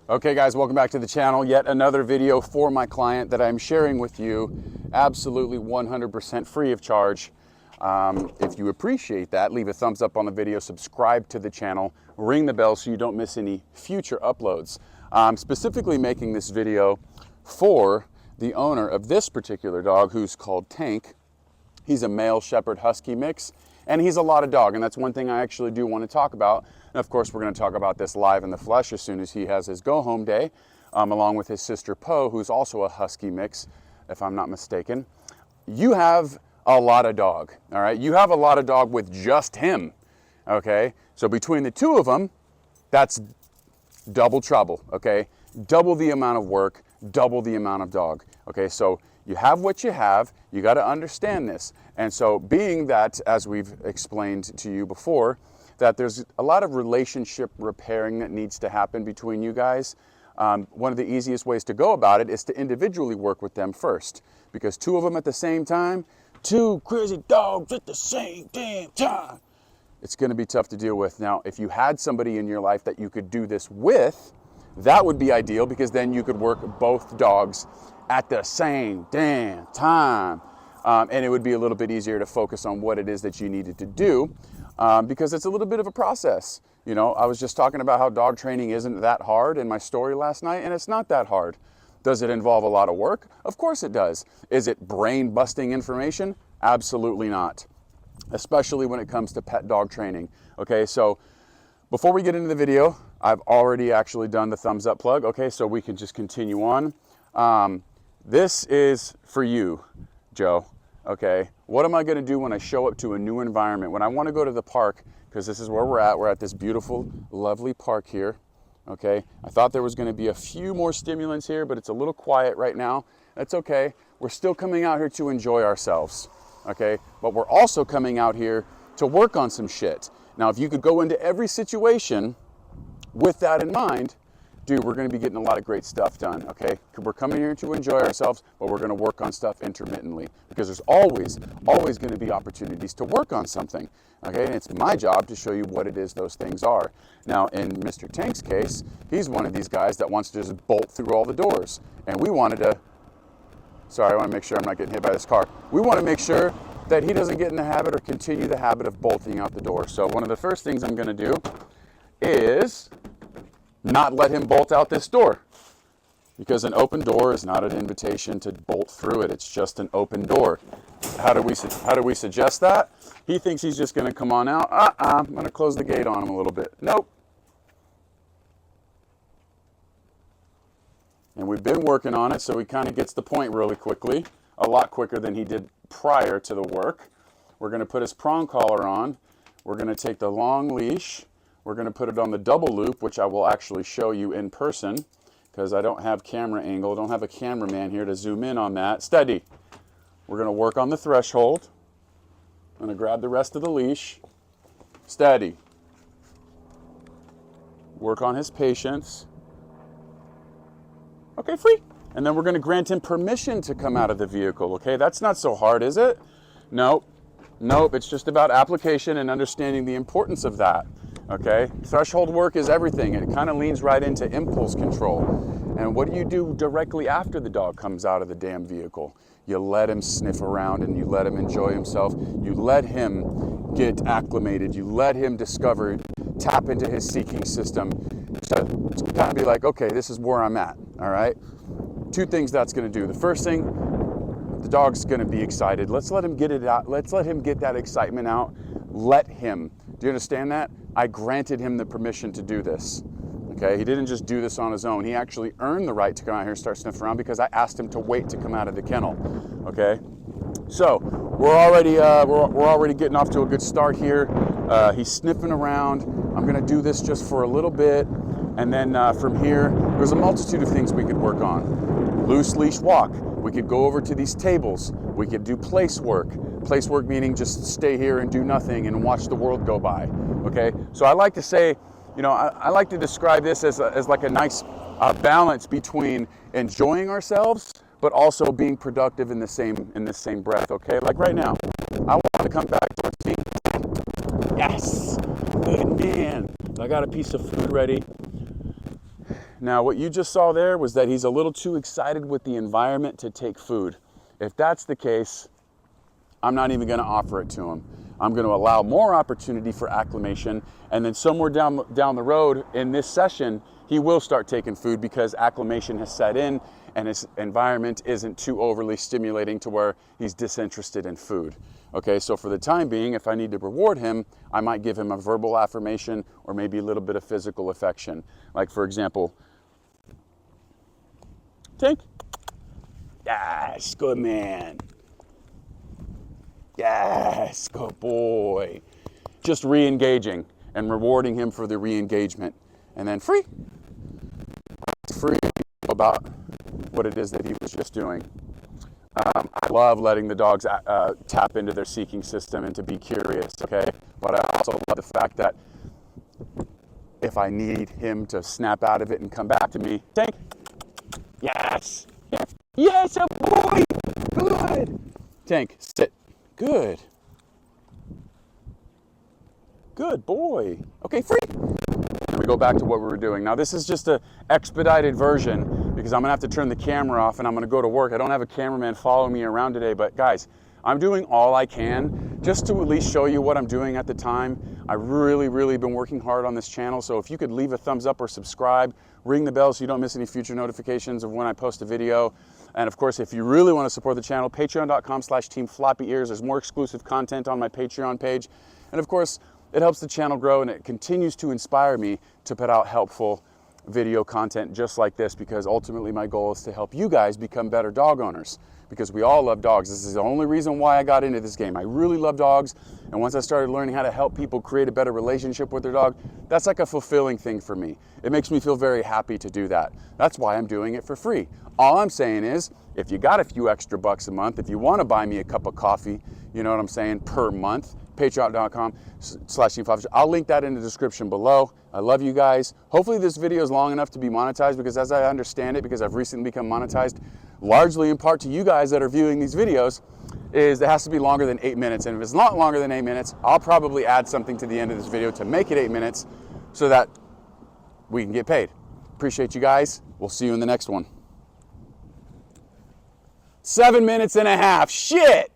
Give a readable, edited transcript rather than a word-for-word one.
Okay guys, welcome back to the channel. Yet another video for my client that I'm sharing with you absolutely 100% free of charge. If you appreciate that, leave a thumbs up on the video, subscribe to the channel, ring the bell so you don't miss any future uploads. I'm specifically making this video for the owner of this particular dog, who's called Tank. He's a male Shepherd Husky mix, and he's a lot of dog, and that's one thing I actually do want to talk about. And of course, we're going to talk about this live in the flesh as soon as he has his go-home day, along with his sister Poe, who's also a Husky mix, if I'm not mistaken. You have a lot of dog, all right? You have a lot of dog with just him, okay? So between the two of them, that's double trouble, okay? Double the amount of work, double the amount of dog, okay? So you have what you have, you got to understand this. And so being that, as we've explained to you before, that there's a lot of relationship repairing that needs to happen between you guys. One of the easiest ways to go about it is to individually work with them first, because two of them at the same time, two crazy dogs at the same damn time, it's going to be tough to deal with. Now, if you had somebody in your life that you could do this with, that would be ideal, because then you could work both dogs at the same damn time. And it would be a little bit easier to focus on what it is that you needed to do, because it's a little bit of a process. You know, I was just talking about how dog training isn't that hard in my story last night, and it's not that hard. Does it involve a lot of work? Of course it does. Is it brain-busting information? Absolutely not, especially when it comes to pet dog training. Okay, so before we get into the video, I've already actually done the thumbs up plug, okay, so we can just continue on. This is for you, Joe, okay? What am I gonna do when I show up to a new environment? When I wanna go to the park, because this is where we're at this beautiful, lovely park here, okay? I thought there was gonna be a few more stimulants here, but it's a little quiet right now. That's okay. We're still coming out here to enjoy ourselves, okay? But we're also coming out here to work on some shit. Now, if you could go into every situation with that in mind, dude, we're gonna be getting a lot of great stuff done, okay? We're coming here to enjoy ourselves, but we're gonna work on stuff intermittently, because there's always gonna be opportunities to work on something, okay? And it's my job to show you what it is those things are. Now, in Mr. Tank's case, he's one of these guys that wants to just bolt through all the doors. And we wanted to, sorry, I wanna make sure I'm not getting hit by this car. We wanna make sure that he doesn't get in the habit or continue the habit of bolting out the door. So one of the first things I'm gonna do is not let him bolt out this door, because an open door is not an invitation to bolt through it. It's just an open door. How do we suggest that? He thinks he's just going to come on out. I'm going to close the gate on him a little bit. Nope. And we've been working on it, so he kind of gets the point really quickly, a lot quicker than he did prior to the work. We're going to put his prong collar on. We're going to take the long leash. We're going to put it on the double loop, which I will actually show you in person, because I don't have camera angle. I don't have a cameraman here to zoom in on that. Steady. We're going to work on the threshold. I'm going to grab the rest of the leash. Steady. Work on his patience. Okay, free. And then we're going to grant him permission to come out of the vehicle, okay? That's not so hard, is it? Nope. Nope, it's just about application and understanding the importance of that. Okay, threshold work is everything. It kind of leans right into impulse control. And what do you do directly after the dog comes out of the damn vehicle? You let him sniff around and you let him enjoy himself. You let him get acclimated. You let him discover, tap into his seeking system to kind of be like, okay, this is where I'm at, all right? Two things that's gonna do. The first thing, the dog's gonna be excited. Let's let him get it out. Let's let him get that excitement out. Let him. Do you understand that? I granted him the permission to do this, okay? He didn't just do this on his own. He actually earned the right to come out here and start sniffing around, because I asked him to wait to come out of the kennel, okay? So we're already getting off to a good start here. He's sniffing around. I'm gonna do this just for a little bit, and then from here, there's a multitude of things we could work on. Loose leash walk. We could go over to these tables. We could do place work. Place work meaning just stay here and do nothing and watch the world go by, okay? So I like to say, you know, I like to describe this as like a nice balance between enjoying ourselves, but also being productive in the same breath, okay? Like right now, I want to come back towards me. Yes, good man. I got a piece of food ready. Now, what you just saw there was that he's a little too excited with the environment to take food. If that's the case, I'm not even going to offer it to him. I'm going to allow more opportunity for acclimation, and then somewhere down the road in this session, he will start taking food because acclimation has set in and his environment isn't too overly stimulating to where he's disinterested in food. Okay, so for the time being, if I need to reward him, I might give him a verbal affirmation or maybe a little bit of physical affection. Like, for example, Tank. Yes, good man. Yes, good boy. Just re-engaging and rewarding him for the re-engagement. And then free about what it is that he was just doing. I love letting the dogs tap into their seeking system and to be curious, okay? But I also love the fact that if I need him to snap out of it and come back to me, Tank. Yes. Yes, yes, a boy. Good. Tank, sit. Good. Good boy. Okay, free. And we go back to what we were doing. Now this is just an expedited version because I'm gonna have to turn the camera off and I'm gonna go to work. I don't have a cameraman following me around today, but guys, I'm doing all I can just to at least show you what I'm doing at the time. I've really been working hard on this channel, so if you could leave a thumbs up or subscribe, ring the bell so you don't miss any future notifications of when I post a video. And of course, if you really want to support the channel, patreon.com/teamfloppyears. There's more exclusive content on my Patreon page. And of course, it helps the channel grow and it continues to inspire me to put out helpful video content just like this, because ultimately my goal is to help you guys become better dog owners, because we all love dogs. This is the only reason why I got into this game. I really love dogs, and once I started learning how to help people create a better relationship with their dog, that's like a fulfilling thing for me. It makes me feel very happy to do that. That's why I'm doing it for free. All I'm saying is, if you got a few extra bucks a month, if you want to buy me a cup of coffee, you know what I'm saying, per month, patreon.com/teamfloppyears. I'll link that in the description below. I love you guys. Hopefully this video is long enough to be monetized, because as I understand it, because I've recently become monetized, largely in part to you guys that are viewing these videos, is it has to be longer than 8 minutes. And if it's not longer than 8 minutes, I'll probably add something to the end of this video to make it 8 minutes so that we can get paid. Appreciate you guys. We'll see you in the next one. 7 minutes and a half. Shit!